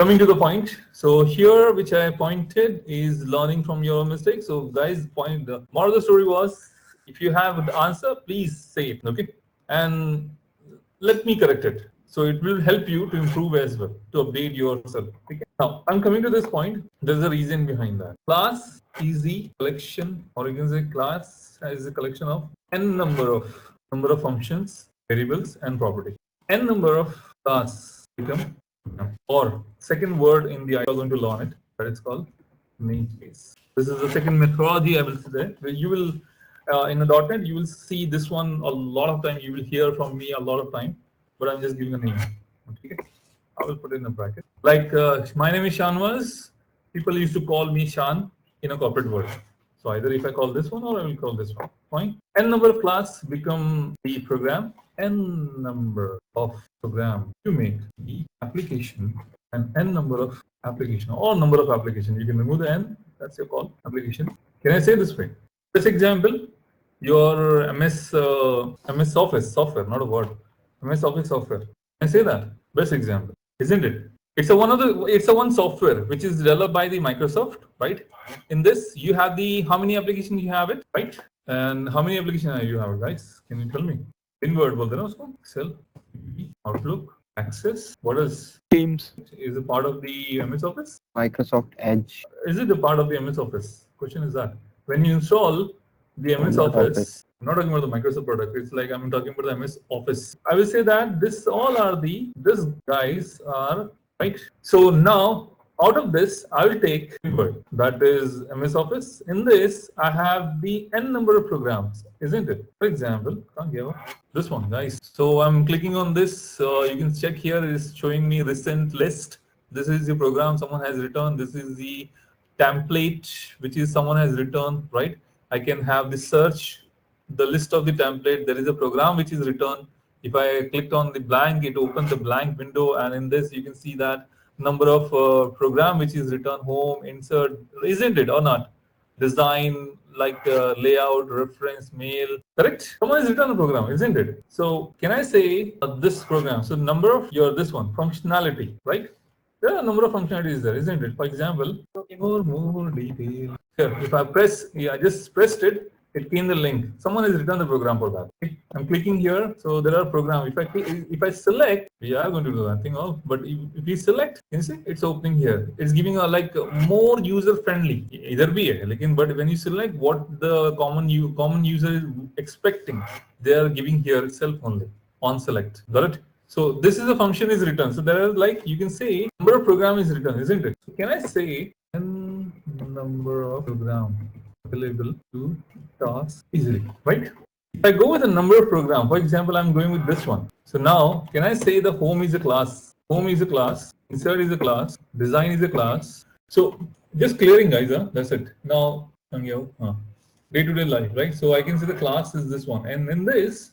Coming to the point, so here which I pointed is learning from your mistakes. So guys, the moral of the story was, if you have the answer, please say it, okay? And let me correct it. So it will help you to improve as well, to update yourself. Okay? Now, I'm coming to this point. There's a reason behind that. Class is the collection, or you can say class is a collection of n number of functions, variables, and property. N number of class become, or second word in the I are going to learn it, but it's called namespace. This is the second methodology I will say. Where you will in a .NET you will see this one a lot of time. You will hear from me a lot of time, but I'm just giving a name. Okay, I will put it in a bracket. Like my name is Shanwaz. People used to call me Shan in a corporate world. So either if I call this one or I will call this one. Fine. N number of class become the program. N number of program to make the application, and n number of application or number of application. You can remove the n. That's your call. Application. Can I say this way? This example, your MS Office software, not a word. MS Office software. Can I say that? Best example, isn't it? It's a one software which is developed by the Microsoft, right? In this, you have the how many applications you have it, right? And how many applications you have, guys? Can you tell me? In Word, Excel, Outlook, Access. What is Teams? Is it part of the MS Office? Microsoft Edge. Is it a part of the MS Office? Question is that when you install the MS Office, I'm not talking about the Microsoft product. It's like I'm talking about the MS Office. I will say that this guys are right. So now out of this, I will take Word, that is MS Office. In this, I have the n number of programs, isn't it? For example, this one, guys. So I'm clicking on this. You can check here. Is showing me recent list. This is the program someone has written. This is the template which is someone has written, right? I can have the search, the list of the template. There is a program which is written. If I clicked on the blank, it opens the blank window, and in this you can see that number of program which is written, home, insert, isn't it or not? Design, like layout, reference, mail, correct? Someone has written a program, isn't it? So can I say this program? So number of this one, functionality, right? There are a number of functionalities there, isn't it? For example, more detail. Here, if I press, I just pressed it, it came the link. Someone has written the program for that. Okay. I'm clicking here, so there are programs. If I select, we are going to do nothing else. But if we select, you see, it's opening here. It's giving a more user friendly. Either be, but when you select what the common user is expecting, they are giving here itself only on select. Got it? So this is a function is written. So there are you can say number of program is written, isn't it? So can I say n number of program available to task easily, right? If I go with a number of program, for example, I'm going with this one. So now, can I say the home is a class? Home is a class. Insert is a class. Design is a class. So just clearing, guys. That's it. Now, day-to-day life, right? So I can say the class is this one, and in this,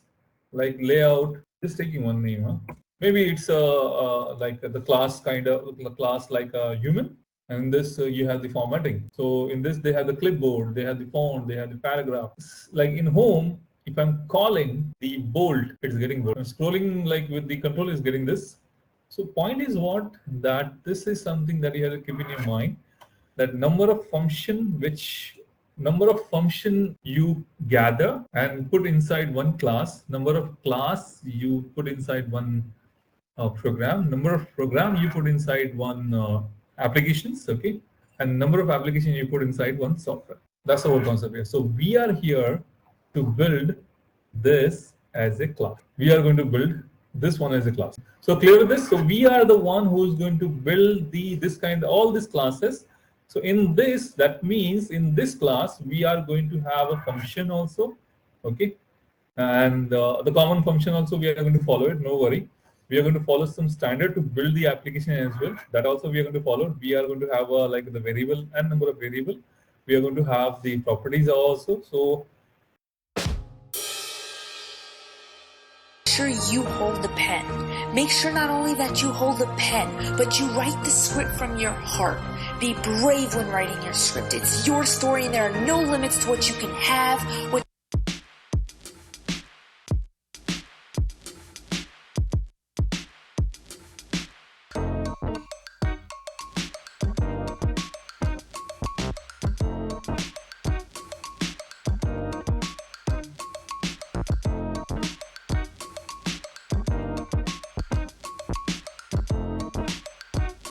layout. Just taking one name. Maybe it's the class kind of class like a human. And in this, you have the formatting. So in this, they have the clipboard, they have the font, they have the paragraph. Like in home, if I'm calling the bold, it's getting bold. I'm scrolling with the control is getting this. So point is what? That this is something that you have to keep in your mind. That number of function you gather and put inside one class, number of class you put inside one program, number of program you put inside one applications, okay, and number of applications you put inside one software. That's the whole concept here. So we are here to build this as a class. We are going to build this one as a class. So clear with this? So we are the one who's going to build all these classes. So in this, that means in this class, we are going to have a function also, okay? And the common function also, we are going to follow it, no worry. We are going to follow some standard to build the application as well. That also we are going to follow. We are going to have the variable and number of variable. We are going to have the properties also. So sure you hold the pen. Make sure not only that you hold the pen, but you write the script from your heart. Be brave when writing your script. It's your story and there are no limits to what you can have.